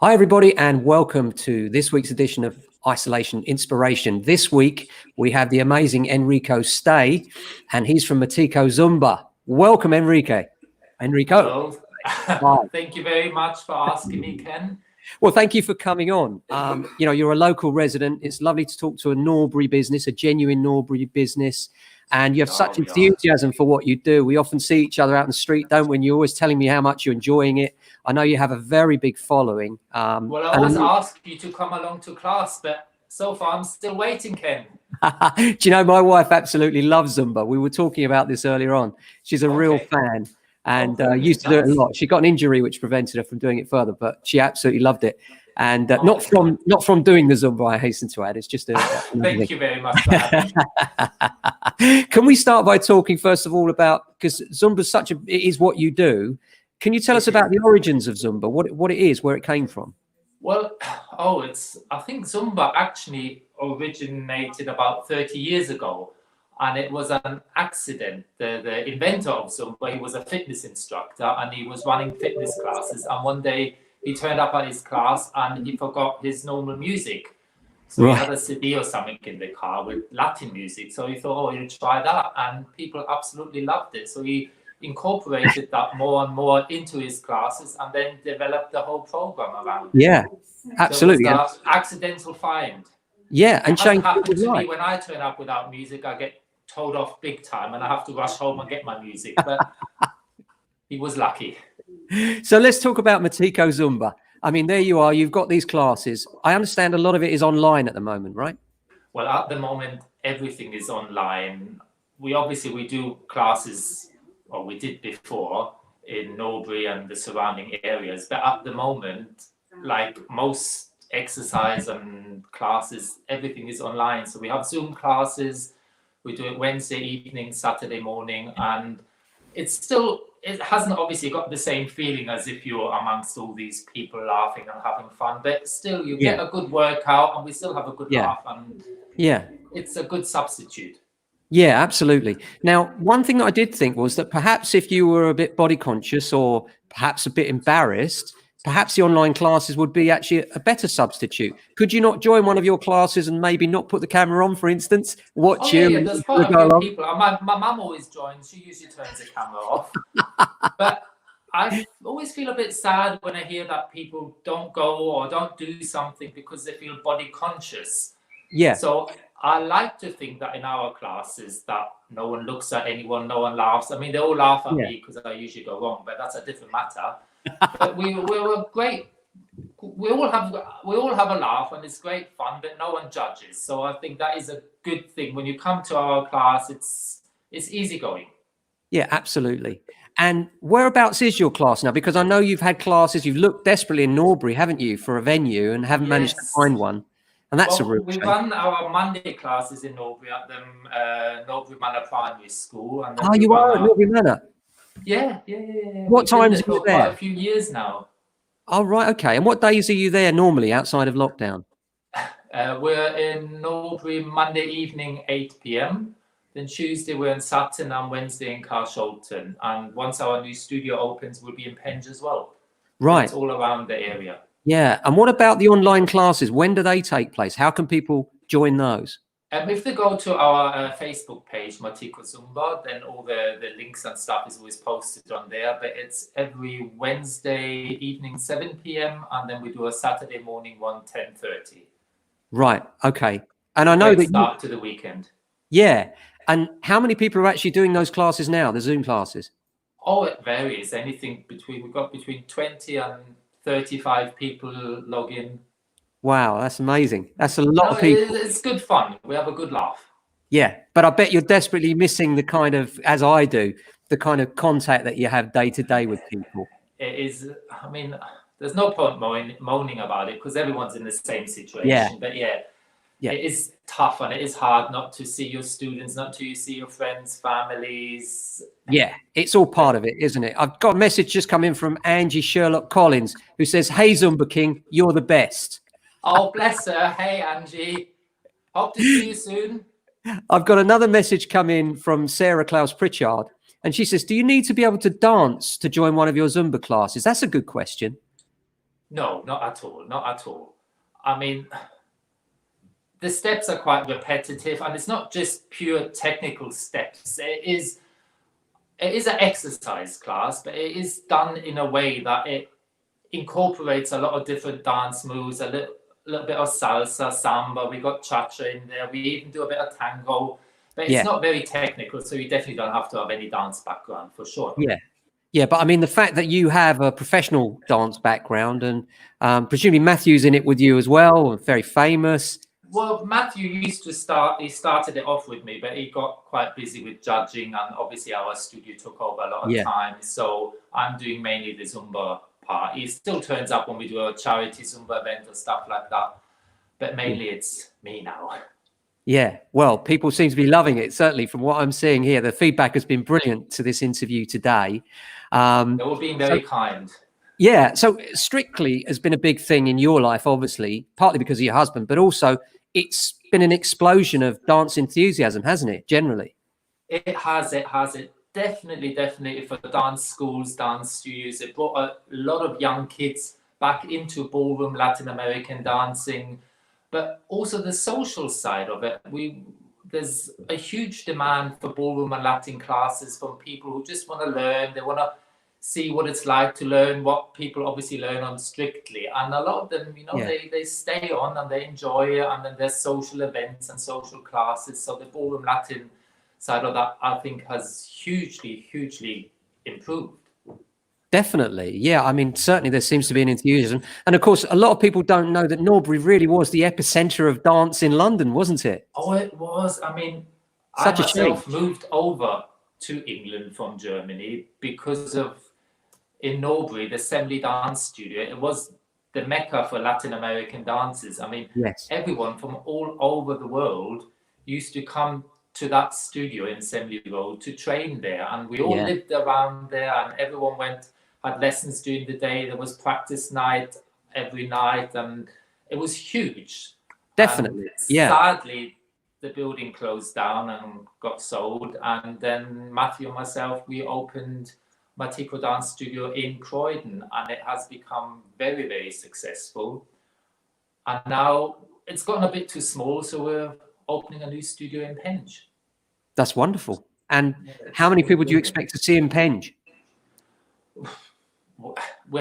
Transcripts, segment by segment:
Hi, everybody, and welcome to this week's edition of Isolation Inspiration. This week, we have the amazing Enrico Stey, and he's from Matico Zumba. Welcome, Enrico. Hello. Thank you very much for asking me, Ken. Well, thank you for coming on. You're a local resident. It's lovely to talk to a Norbury business, a genuine Norbury business. And you have such enthusiasm for what you do. We often see each other out in the street, don't we? And you're always telling me how much you're enjoying it. I know you have a very big following. Well, I always ask you to come along to class, but so far I'm still waiting, Ken. Do you know, my wife absolutely loves Zumba. We were talking about this earlier on. She's a real fan and used to do it a lot. She got an injury which prevented her from doing it further, but she absolutely loved it. And not from doing the Zumba, I hasten to add. It's just a thank you very much for having me. Can we start by talking first of all about, because Zumba's it is what you do. Can you tell us about the origins of Zumba, what it is, where it came from? Well, I think Zumba actually originated about 30 years ago, and it was an accident. The inventor of Zumba, he was a fitness instructor, and he was running fitness classes, and one day he turned up at his class and he forgot his normal music. So he had a CD or something in the car with Latin music. So he thought, he'll try that. And people absolutely loved it. So he incorporated that more and more into his classes and then developed the whole program around it. Yeah, absolutely. So it was an accidental find. Yeah, and changed happened to me when I turn up without music, I get told off big time and I have to rush home and get my music. But he was lucky. So let's talk about Matico Zumba. I mean, there you are. You've got these classes. I understand a lot of it is online at the moment, right? Well, at the moment, everything is online. We do classes, or we did before, in Norbury and the surrounding areas. But at the moment, like most exercise and classes, everything is online. So we have Zoom classes. We do it Wednesday evening, Saturday morning, and it hasn't obviously got the same feeling as if you're amongst all these people laughing and having fun, but still you get a good workout and we still have a good laugh, and it's a good substitute. Yeah, absolutely. Now, one thing that I did think was that perhaps if you were a bit body conscious or perhaps a bit embarrassed, perhaps the online classes would be actually a better substitute. Could you not join one of your classes and maybe not put the camera on, for instance? Watch you. Yeah, there's quite a few people. My mum always joins. She usually turns the camera off. But I always feel a bit sad when I hear that people don't go or don't do something because they feel body conscious. Yeah. So I like to think that in our classes that no one looks at anyone, no one laughs. I mean, they all laugh at me because I usually go wrong, but that's a different matter. But we were great. We all have a laugh and it's great fun, but no one judges. So I think that is a good thing. When you come to our class, it's easygoing. Yeah, absolutely. And whereabouts is your class now? Because I know you've had classes. You've looked desperately in Norbury, haven't you, for a venue and haven't managed to find one. And that's a real shame. We run our Monday classes in Norbury at the Norbury Manor Primary School. And you are at Norbury Manor? Yeah. What times are you there? Quite a few years now. Oh, right. Okay. And what days are you there normally outside of lockdown? We're in Norbury Monday evening, 8 p.m. Then Tuesday we're in Sutton and Wednesday in Carshalton. And once our new studio opens, we'll be in Penge as well. Right. It's all around the area. Yeah. And what about the online classes? When do they take place? How can people join those? If they go to our Facebook page, Matico Zumba, then all the links and stuff is always posted on there. But it's every Wednesday evening, 7 p.m. And then we do a Saturday morning one, 10:30. Right. Okay. And I know that start to the weekend. Yeah. And how many people are actually doing those classes now, the Zoom classes? Oh, it varies. We've got between 20 and 35 people log in. Wow, that's amazing. That's a lot of people. It's good fun. We have a good laugh. Yeah, but I bet you're desperately missing the kind of, as I do, the kind of contact that you have day to day with people. It is, I mean, there's no point moaning about it because everyone's in the same situation. Yeah. But it is tough and it is hard not to see your students, not to see your friends, families. Yeah, it's all part of it, isn't it? I've got a message just come in from Angie Sherlock Collins who says, "Hey, Zumba King, you're the best." Oh, bless her. Hey, Angie. Hope to see you soon. I've got another message come in from Sarah Klaus Pritchard. And she says, do you need to be able to dance to join one of your Zumba classes? That's a good question. No, not at all. Not at all. I mean, the steps are quite repetitive, and it's not just pure technical steps. It is an exercise class, but it is done in a way that it incorporates a lot of different dance moves, a little bit of salsa, samba. We got cha-cha in there. We even do a bit of tango, but it's not very technical, so you definitely don't have to have any dance background for sure. Yeah, but I mean, the fact that you have a professional dance background, and presumably Matthew's in it with you as well, very famous. Well, Matthew he started it off with me, but he got quite busy with judging, and obviously our studio took over a lot of time. So I'm doing mainly the Zumba part. He still turns up when we do a charity Zumba event or stuff like that, but mainly it's me now. Yeah, well, people seem to be loving it. Certainly from what I'm seeing here, the feedback has been brilliant to this interview today. They were being very kind. Yeah, so Strictly has been a big thing in your life, obviously, partly because of your husband, but also it's been an explosion of dance enthusiasm, hasn't it, generally? It has. Definitely for the dance schools, dance studios. It brought a lot of young kids back into ballroom Latin American dancing, but also the social side of it. There's a huge demand for ballroom and Latin classes from people who just want to learn. They want to see what it's like to learn what people obviously learn on Strictly. And a lot of them, they stay on and they enjoy it. And then there's social events and social classes. So the ballroom Latin side of that, I think, has hugely improved. Definitely. Yeah. I mean, certainly there seems to be an enthusiasm. And of course, a lot of people don't know that Norbury really was the epicenter of dance in London, wasn't it? Oh, it was. I mean, Such I a shame. myself moved over to England from Germany because of, in Norbury, the Semley dance studio. It was the mecca for Latin American dancers. I mean, everyone from all over the world used to come to that studio in Semley Road to train there. And we all lived around there, and everyone had lessons during the day. There was practice night every night, and it was huge. Definitely. And sadly, the building closed down and got sold. And then Matthew and myself, we opened Matico Dance Studio in Croydon, and it has become very, very successful. And now it's gotten a bit too small, so we're opening a new studio in Penge. That's wonderful. And how many people do you expect to see in Penge? We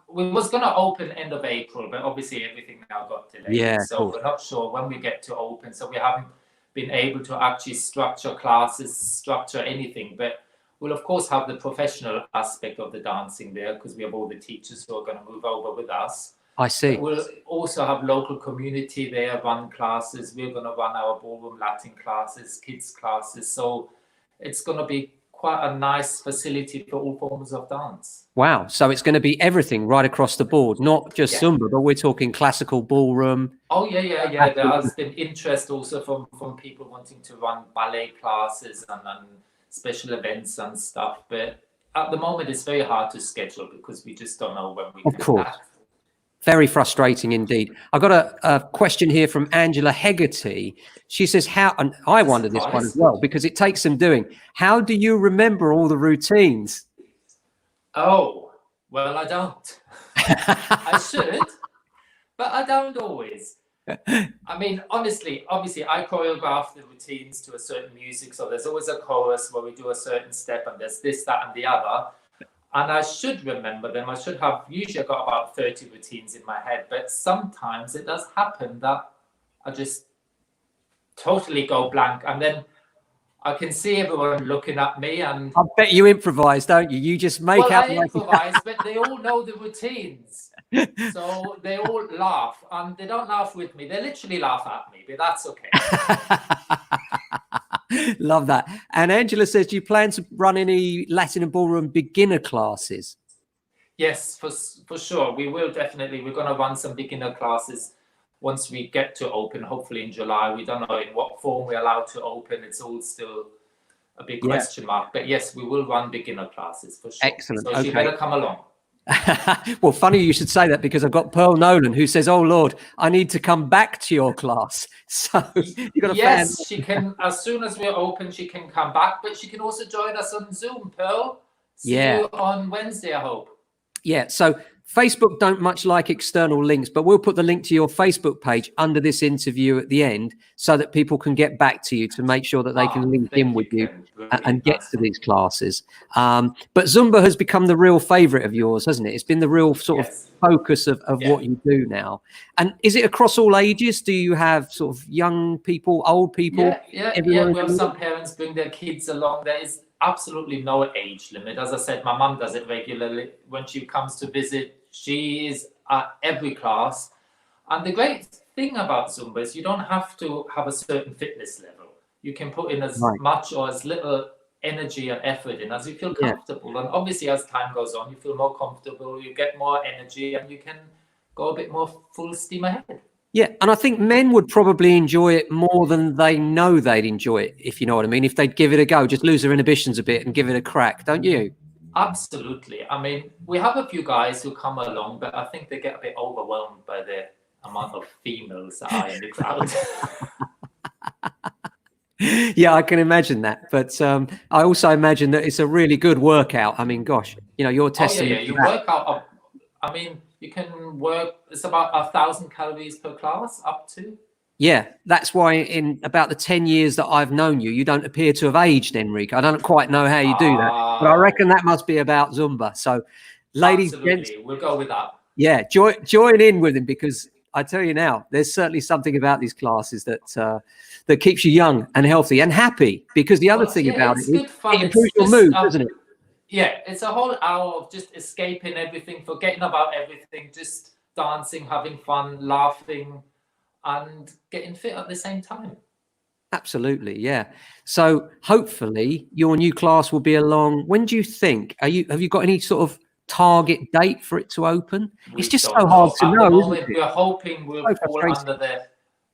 was going to open end of April, but obviously everything now got delayed. So we're not sure when we get to open. So we haven't been able to actually structure classes, structure anything. But we'll, of course, have the professional aspect of the dancing there, because we have all the teachers who are going to move over with us. I see. But we'll also have local community there, run classes. We're going to run our ballroom Latin classes, kids classes. So it's going to be quite a nice facility for all forms of dance. Wow. So it's going to be everything right across the board, not just Zumba, but we're talking classical ballroom. Oh, yeah. There has been interest also from people wanting to run ballet classes and special events and stuff. But at the moment, it's very hard to schedule because we just don't know when we can. Of course. Very frustrating indeed. I've got a question here from Angela Hegarty. She says, and I wonder this one as well, because it takes some doing. How do you remember all the routines? Oh, well, I don't. I should, but I don't always. I mean, obviously, I choreograph the routines to a certain music. So there's always a chorus where we do a certain step, and there's this, that, and the other. And I should remember them. Usually I've got about 30 routines in my head, but sometimes it does happen that I just totally go blank. And then I can see everyone looking at me, and I bet you improvise, don't you? You just make out. I improvise, but they all know the routines. So they all laugh, and they don't laugh with me. They literally laugh at me, but that's okay. Love that. And Angela says, do you plan to run any Latin and ballroom beginner classes? Yes, for sure. We will definitely. We're going to run some beginner classes once we get to open, hopefully in July. We don't know in what form we're allowed to open. It's all still a big question mark. But yes, we will run beginner classes for sure. Excellent. So you better come along. Well, funny you should say that, because I've got Pearl Nolan who says, oh Lord, I need to come back to your class. So you got yes, she can. As soon as we're open, she can come back, but she can also join us on Zoom. Pearl, see you on Wednesday, I hope. Yeah, so Facebook don't much like external links, but we'll put the link to your Facebook page under this interview at the end so that people can get back to you to make sure that they can link in with you and get to these classes. But Zumba has become the real favorite of yours, hasn't it? It's been the real sort of focus of what you do now. And is it across all ages? Do you have sort of young people, old people? Yeah. We have some parents bring their kids along. There is absolutely no age limit. As I said, my mum does it regularly. When she comes to visit, she is at every class. And the great thing about Zumba is you don't have to have a certain fitness level. You can put in as much or as little energy and effort in as you feel comfortable. And obviously, as time goes on, you feel more comfortable, you get more energy, and you can go a bit more full steam ahead. Yeah, and I think men would probably enjoy it more than they know they'd enjoy it, if you know what I mean. If they'd give it a go, just lose their inhibitions a bit and give it a crack, don't you? Absolutely. I mean, we have a few guys who come along, but I think they get a bit overwhelmed by the amount of females that are in the crowd. Yeah, I can imagine that. But I also imagine that it's a really good workout. I mean, gosh, you know, you're testing. You work out. I mean, you can work. It's about 1,000 calories per class, up to. Yeah, that's why in about the 10 years that I've known you, you don't appear to have aged, Enrico. I don't quite know how you do that, but I reckon that must be about Zumba. So, ladies, gents, we'll go with that. Yeah, join in with him, because I tell you now, there's certainly something about these classes that that keeps you young and healthy and happy. Because the other thing about it is it improves your mood, doesn't it? Yeah, it's a whole hour of just escaping everything, forgetting about everything, just dancing, having fun, laughing, and getting fit at the same time. Absolutely, yeah. So hopefully your new class will be along. When do you think? Have you got any sort of target date for it to open? It's just so hard to know. At the moment, we're hoping we'll fall under the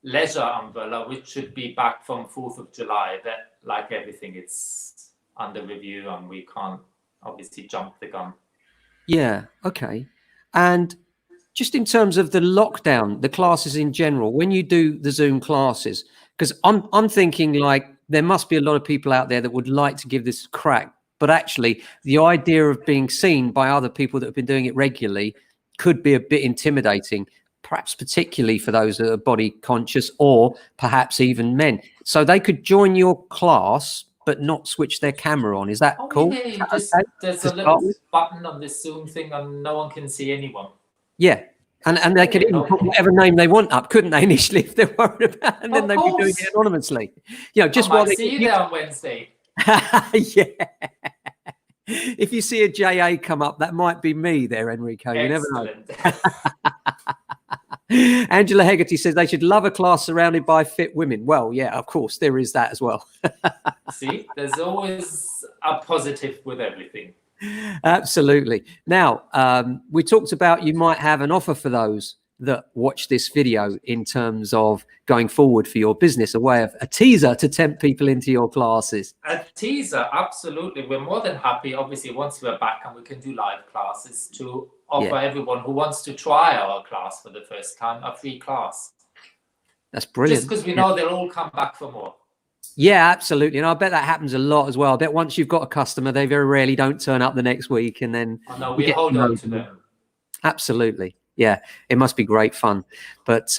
leisure umbrella, which should be back from 4th of July. But like everything, it's under review, and we can't obviously jump the gun. Yeah. Okay. And just in terms of the lockdown, the classes in general, when you do the Zoom classes, because I'm thinking like there must be a lot of people out there that would like to give this a crack, but actually the idea of being seen by other people that have been doing it regularly could be a bit intimidating, perhaps particularly for those that are body conscious, or perhaps even men. So they could join your class but not switch their camera on. Is that cool? Yeah, there's a little button on this Zoom thing and no one can see anyone. Yeah. And they could even put whatever name they want up, couldn't they, initially, if they're worried about it, and then they'd be doing it anonymously. You know, just while they see you there on Wednesday. Yeah. If you see a JA come up, that might be me there, Enrico. You never know. Angela Hegarty says they should love a class surrounded by fit women. Well, yeah, of course, there is that as well. See, there's always a positive with everything. Absolutely. Now, we talked about you might have an offer for those that watch this video in terms of going forward for your business, a way of a teaser to tempt people into your classes. A teaser, absolutely. We're more than happy, obviously, once we're back and we can do live classes, to offer everyone who wants to try our class for the first time a free class. That's brilliant. Just because we know they'll all come back for more. Yeah, absolutely. And I bet that happens a lot as well. I bet once you've got a customer, they very rarely don't turn up the next week, and then we hold on to them. Absolutely. Yeah, it must be great fun. But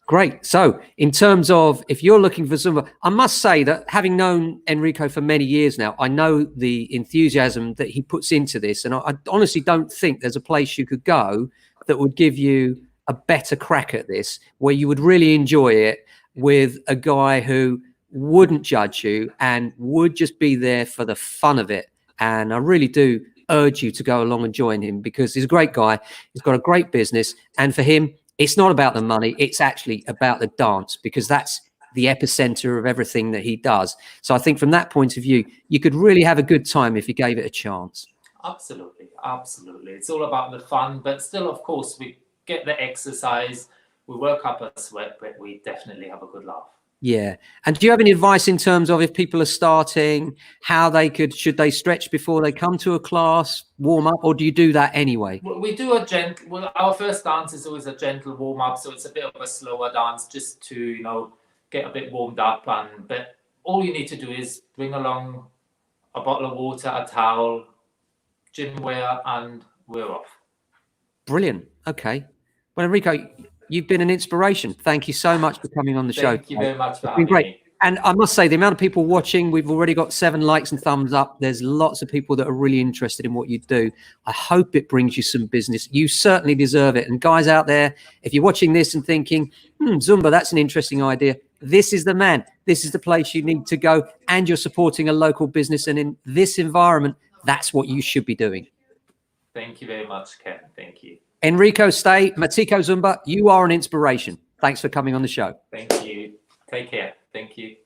great. So in terms of if you're looking for Zumba, I must say that having known Enrico for many years now, I know the enthusiasm that he puts into this. And I honestly don't think there's a place you could go that would give you a better crack at this, where you would really enjoy it with a guy who wouldn't judge you and would just be there for the fun of it. And I really do urge you to go along and join him, because he's a great guy. He's got a great business. And for him, it's not about the money. It's actually about the dance, because that's the epicenter of everything that he does. So I think from that point of view, you could really have a good time if you gave it a chance. Absolutely. Absolutely. It's all about the fun, but still, of course, we get the exercise, we work up a sweat, but we definitely have a good laugh. Yeah. And do you have any advice in terms of if people are starting, how they should they stretch before they come to a class, warm up, or do you do that anyway? We do a gentle, our first dance is always a gentle warm up. So it's a bit of a slower dance just to, you know, get a bit warmed up. But all you need to do is bring along a bottle of water, a towel, gym wear, and we're off. Brilliant. Okay. Well, Enrico, you've been an inspiration. Thank you so much for coming on the show. Thank you very much for It's been having great. me. And I must say, the amount of people watching, we've already got 7 likes and thumbs up. There's lots of people that are really interested in what you do. I hope it brings you some business. You certainly deserve it. And guys out there, if you're watching this and thinking, Zumba, that's an interesting idea, this is the man. This is the place you need to go. And you're supporting a local business. And in this environment, that's what you should be doing. Thank you very much, Ken. Thank you. Enrico Stey, Matico Zumba, you are an inspiration. Thanks for coming on the show. Thank you. Take care. Thank you.